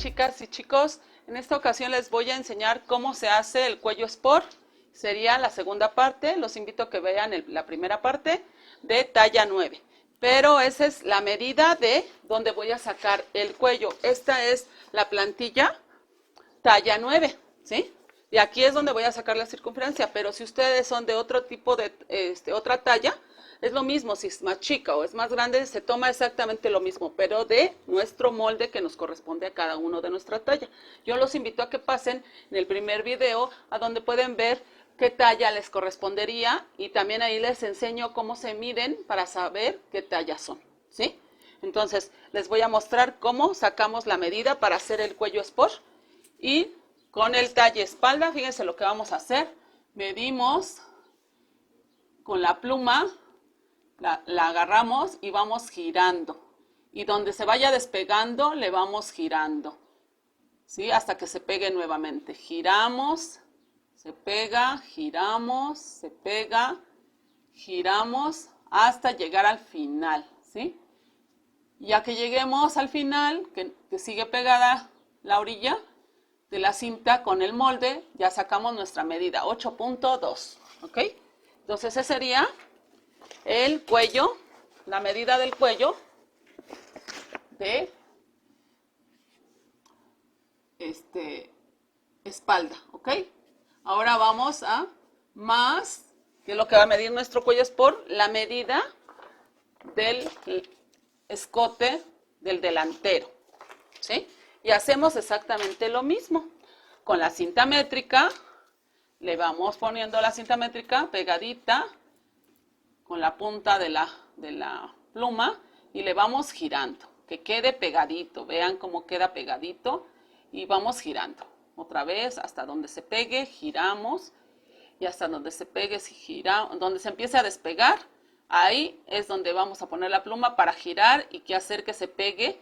chicas y chicos, en esta ocasión les voy a enseñar cómo se hace el cuello sport. Sería la segunda parte, los invito a que vean la primera parte de talla 9. Pero esa es la medida de donde voy a sacar el cuello. Esta es la plantilla talla 9, ¿sí? Y aquí es donde voy a sacar la circunferencia, pero si ustedes son de otro tipo de, otra talla, es lo mismo, si es más chica o es más grande, se toma exactamente lo mismo, pero de nuestro molde que nos corresponde a cada uno de nuestra talla. Yo los invito a que pasen en el primer video a donde pueden ver qué talla les correspondería y también ahí les enseño cómo se miden para saber qué talla son, ¿sí? Entonces, les voy a mostrar cómo sacamos la medida para hacer el cuello sport y con el talle espalda, fíjense lo que vamos a hacer. Medimos con la pluma. La agarramos y vamos girando. Y donde se vaya despegando, le vamos girando. ¿Sí? Hasta que se pegue nuevamente. Giramos, se pega, giramos, se pega, giramos, hasta llegar al final. ¿Sí? Ya que lleguemos al final, que sigue pegada la orilla de la cinta con el molde, ya sacamos nuestra medida, 8.2. ¿Ok? Entonces ese sería el cuello, la medida del cuello de espalda, ¿ok? Ahora vamos a más, que es lo que va a medir nuestro cuello sport, la medida del escote del delantero, ¿sí? Y hacemos exactamente lo mismo. Con la cinta métrica, le vamos poniendo la cinta métrica pegadita con la punta de la pluma y le vamos girando, que quede pegadito. Vean cómo queda pegadito y vamos girando. Otra vez hasta donde se pegue, giramos y hasta donde se pegue, donde se empiece a despegar, ahí es donde vamos a poner la pluma para girar y que hacer que se pegue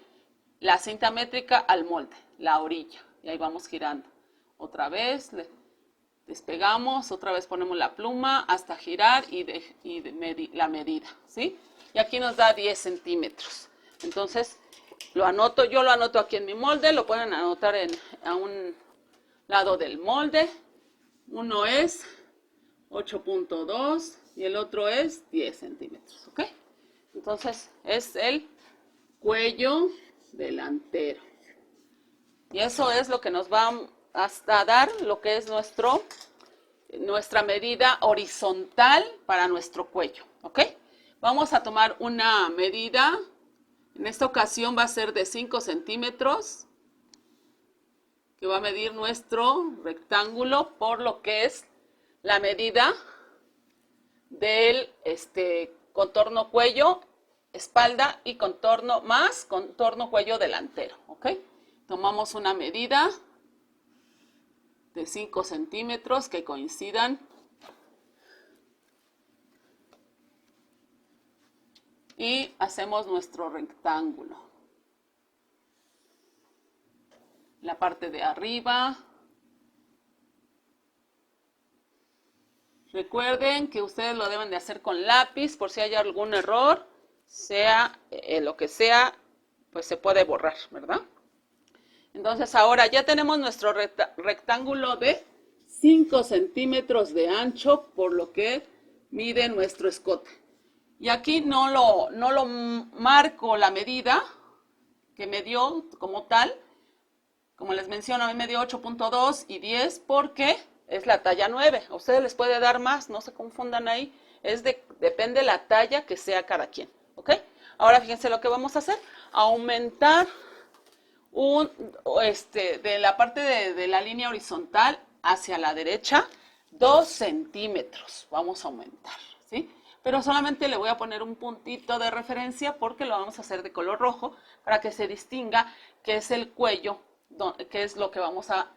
la cinta métrica al molde, la orilla. Y ahí vamos girando. Otra vez despegamos, otra vez ponemos la pluma hasta girar la medida, ¿sí? Y aquí nos da 10 centímetros. Entonces, yo lo anoto aquí en mi molde, lo pueden anotar a un lado del molde. Uno es 8.2 y el otro es 10 centímetros, ¿ok? Entonces, es el cuello delantero. Y eso es lo que nos va hasta dar lo que es nuestra medida horizontal para nuestro cuello, ¿ok? Vamos a tomar una medida, en esta ocasión va a ser de 5 centímetros, que va a medir nuestro rectángulo por lo que es la medida del contorno cuello, espalda y contorno cuello delantero, ¿ok? Tomamos una medida de 5 centímetros que coincidan y hacemos nuestro rectángulo. La parte de arriba. Recuerden que ustedes lo deben de hacer con lápiz por si hay algún error, sea lo que sea, pues se puede borrar, ¿verdad? Entonces ahora ya tenemos nuestro rectángulo de 5 centímetros de ancho por lo que mide nuestro escote. Y aquí no lo marco la medida que me dio como tal. Como les menciono, a mí me dio 8.2 y 10 porque es la talla 9. A ustedes les puede dar más, no se confundan ahí. Depende la talla que sea cada quien, ¿ok? Ahora fíjense lo que vamos a hacer. Aumentar de la parte de la línea horizontal hacia la derecha 2 centímetros. Vamos a aumentar, ¿sí? Pero solamente le voy a poner un puntito de referencia porque lo vamos a hacer de color rojo para que se distinga que es el cuello, que es lo que vamos a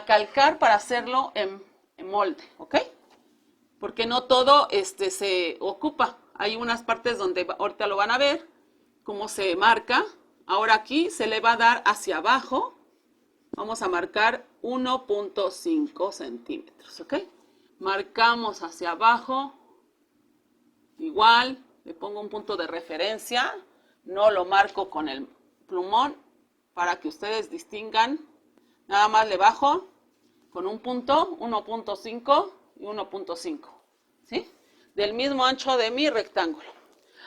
calcar para hacerlo en molde, ¿ok? Porque no todo se ocupa. Hay unas partes donde ahorita lo van a ver, cómo se marca. Ahora aquí se le va a dar hacia abajo. Vamos a marcar 1.5 centímetros, ¿ok? Marcamos hacia abajo. Igual, le pongo un punto de referencia. No lo marco con el plumón. para que ustedes distingan. Nada más le bajo con un punto, 1.5 y 1.5, ¿sí? Del mismo ancho de mi rectángulo.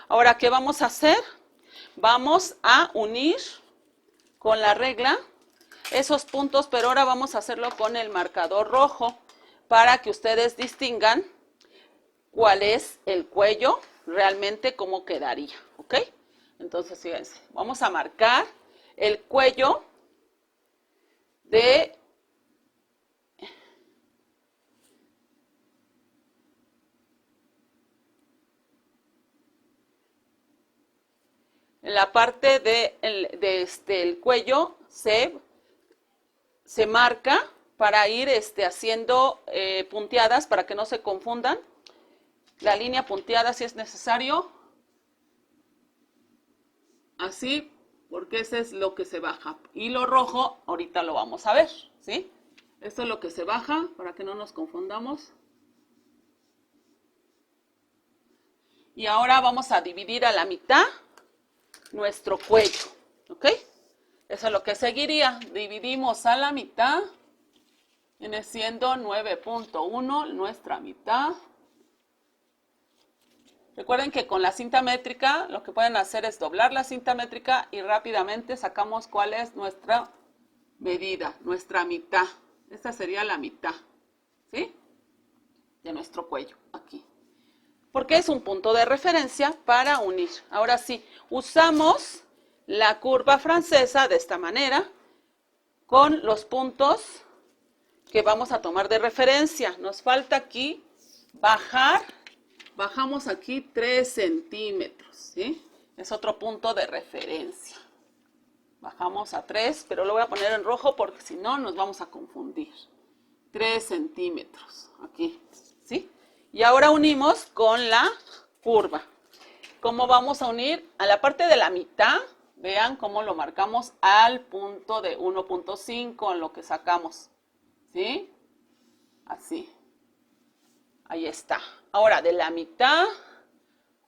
Ahora, ¿qué vamos a hacer? Vamos a unir con la regla esos puntos, pero ahora vamos a hacerlo con el marcador rojo para que ustedes distingan cuál es el cuello, realmente cómo quedaría, ¿ok? Entonces, fíjense, vamos a marcar el cuello de la parte el cuello se marca para ir haciendo punteadas para que no se confundan. La línea punteada si es necesario. Así, porque ese es lo que se baja. Y lo rojo, ahorita lo vamos a ver, ¿sí? Esto es lo que se baja para que no nos confundamos. Y ahora vamos a dividir a la mitad nuestro cuello, ¿ok? Eso es lo que seguiría. Dividimos a la mitad, viene siendo 9.1 nuestra mitad. Recuerden que con la cinta métrica lo que pueden hacer es doblar la cinta métrica y rápidamente sacamos cuál es nuestra medida, nuestra mitad. Esta sería la mitad, ¿sí? De nuestro cuello, aquí. Porque es un punto de referencia para unir. Ahora sí, usamos la curva francesa de esta manera con los puntos que vamos a tomar de referencia. Nos falta aquí bajar. Bajamos aquí 3 centímetros, ¿sí? Es otro punto de referencia. Bajamos a 3, pero lo voy a poner en rojo porque si no nos vamos a confundir. 3 centímetros, aquí, ¿sí? Y ahora unimos con la curva. ¿Cómo vamos a unir? A la parte de la mitad, vean cómo lo marcamos al punto de 1.5 en lo que sacamos, ¿sí? Así. Ahí está. Ahora, de la mitad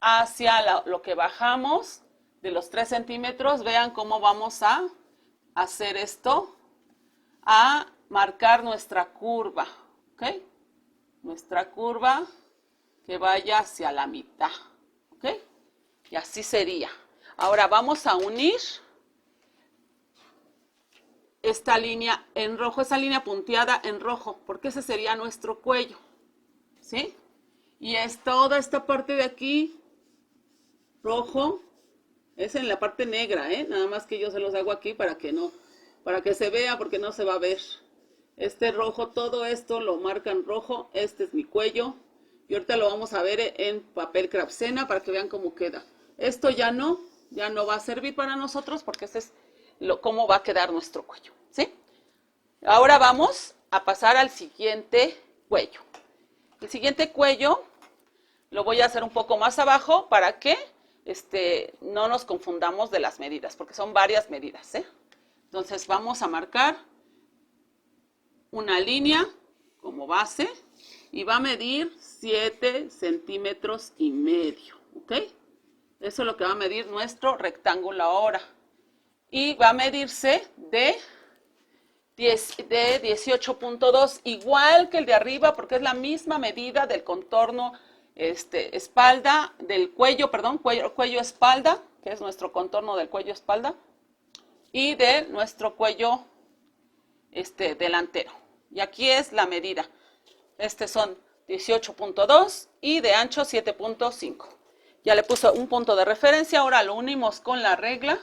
hacia lo que bajamos de los 3 centímetros, vean cómo vamos a hacer esto, a marcar nuestra curva, ¿ok? Nuestra curva que vaya hacia la mitad, ¿ok? Y así sería. Ahora vamos a unir esta línea en rojo, esa línea punteada en rojo, porque ese sería nuestro cuello, ¿sí? Y es toda esta parte de aquí, rojo, es en la parte negra, nada más que yo se los hago aquí para que se vea, porque no se va a ver. Este rojo, todo esto lo marcan rojo, este es mi cuello, y ahorita lo vamos a ver en papel Craftsena para que vean cómo queda. Esto ya no va a servir para nosotros porque este es cómo va a quedar nuestro cuello, ¿sí? Ahora vamos a pasar al siguiente cuello. El siguiente cuello lo voy a hacer un poco más abajo para que no nos confundamos de las medidas, porque son varias medidas, Entonces vamos a marcar una línea como base y va a medir 7 centímetros y medio, ¿ok? Eso es lo que va a medir nuestro rectángulo ahora. Y va a medirse de 18.2, igual que el de arriba, porque es la misma medida del contorno espalda, del cuello, perdón, cuello espalda, que es nuestro contorno del cuello espalda, y de nuestro cuello delantero. Y aquí es la medida. Son 18.2 y de ancho 7.5. Ya le puse un punto de referencia, ahora lo unimos con la regla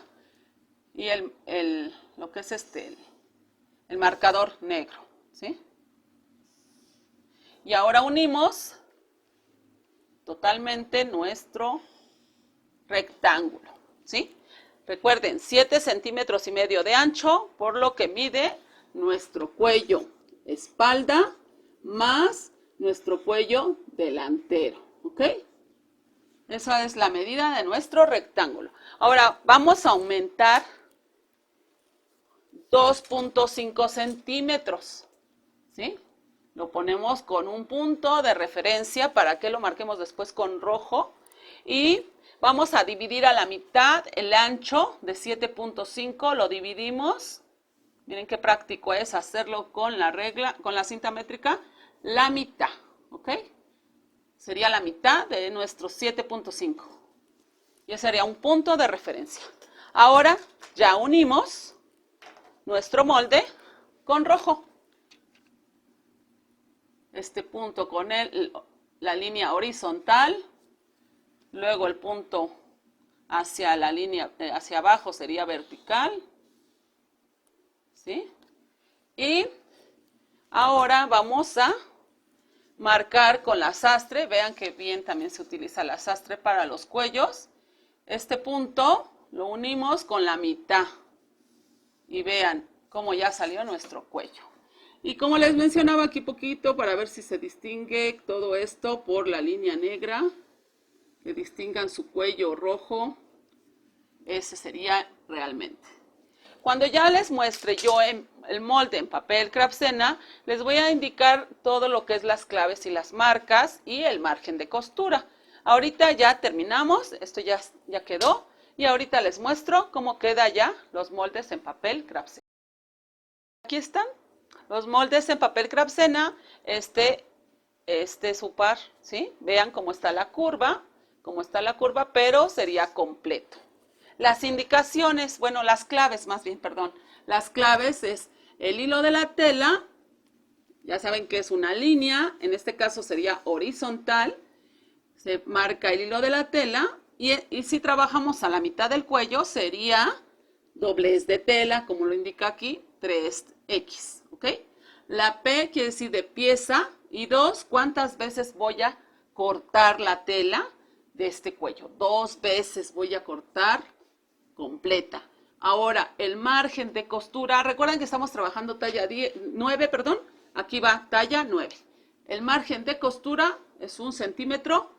y lo que es el marcador negro, ¿sí? Y ahora unimos totalmente nuestro rectángulo, ¿sí? Recuerden, 7 centímetros y medio de ancho, por lo que mide nuestro cuello espalda más nuestro cuello delantero, ¿ok? Esa es la medida de nuestro rectángulo. Ahora vamos a aumentar 2.5 centímetros, ¿sí? Lo ponemos con un punto de referencia para que lo marquemos después con rojo y Vamos a dividir a la mitad el ancho de 7.5, lo dividimos. Miren qué práctico es hacerlo con la regla, con la cinta métrica, la mitad, ¿ok? Sería la mitad de nuestro 7.5. Y ese sería un punto de referencia. Ahora ya unimos nuestro molde con rojo. Este punto con la línea horizontal, luego el punto hacia la línea, hacia abajo sería vertical, ¿sí? Y ahora vamos a marcar con la sastre. Vean que bien también se utiliza la sastre para los cuellos. Este punto lo unimos con la mitad y vean cómo ya salió nuestro cuello. Y como les mencionaba aquí poquito, para ver si se distingue todo esto por la línea negra, que distingan su cuello rojo, ese sería realmente. Cuando ya les muestre yo el molde en papel Creapsena, les voy a indicar todo lo que es las claves y las marcas y el margen de costura. Ahorita ya terminamos, esto ya quedó, y ahorita les muestro cómo queda ya los moldes en papel Creapsena. Aquí están los moldes en papel Creapsena, este es su par, ¿sí? Vean cómo está la curva, pero sería completo. Las indicaciones, bueno, las claves más bien, perdón. Las claves es el hilo de la tela, ya saben que es una línea, en este caso sería horizontal, se marca el hilo de la tela y si trabajamos a la mitad del cuello sería doblez de tela, como lo indica aquí, 3X, ¿ok? La P quiere decir de pieza y 2, ¿cuántas veces voy a cortar la tela de este cuello? 2 veces voy a cortar completa. Ahora, el margen de costura, recuerden que estamos trabajando talla 9, perdón, aquí va talla 9. El margen de costura es 1 centímetro.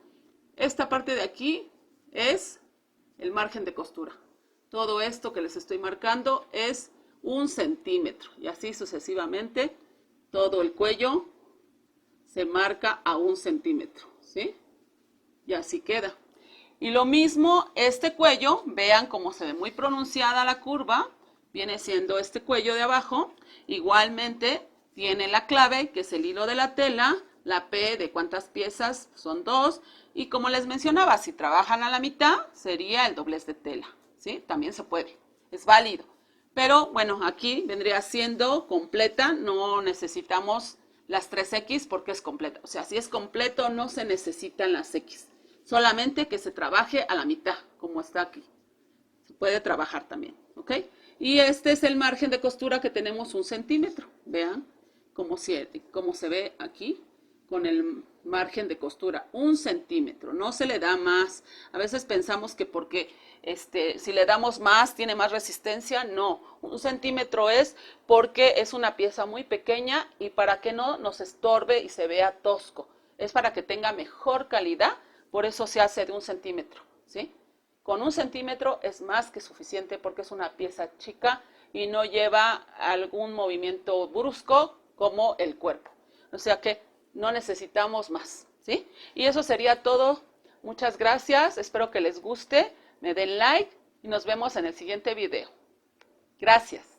Esta parte de aquí es el margen de costura. Todo esto que les estoy marcando es 1 centímetro y así sucesivamente todo el cuello se marca a 1 centímetro, ¿sí? Y así queda. Y lo mismo este cuello, vean cómo se ve muy pronunciada la curva, viene siendo este cuello de abajo, igualmente tiene la clave que es el hilo de la tela, la P de cuántas piezas son 2 y como les mencionaba, si trabajan a la mitad sería el doblez de tela, ¿sí? También se puede, es válido. Pero bueno, aquí vendría siendo completa, no necesitamos las 3X porque es completa. O sea, si es completo no se necesitan las X. Solamente que se trabaje a la mitad, como está aquí. Se puede trabajar también, ¿ok? Y este es el margen de costura que tenemos 1 centímetro. Vean cómo se ve aquí con el margen de costura. 1 centímetro, no se le da más. A veces pensamos que porque si le damos más tiene más resistencia. No, 1 centímetro es porque es una pieza muy pequeña y para que no nos estorbe y se vea tosco. Es para que tenga mejor calidad. Por eso se hace de 1 centímetro, ¿sí? Con 1 centímetro es más que suficiente porque es una pieza chica y no lleva algún movimiento brusco como el cuerpo. O sea que no necesitamos más, ¿sí? Y eso sería todo. Muchas gracias. Espero que les guste. Me den like y nos vemos en el siguiente video. Gracias.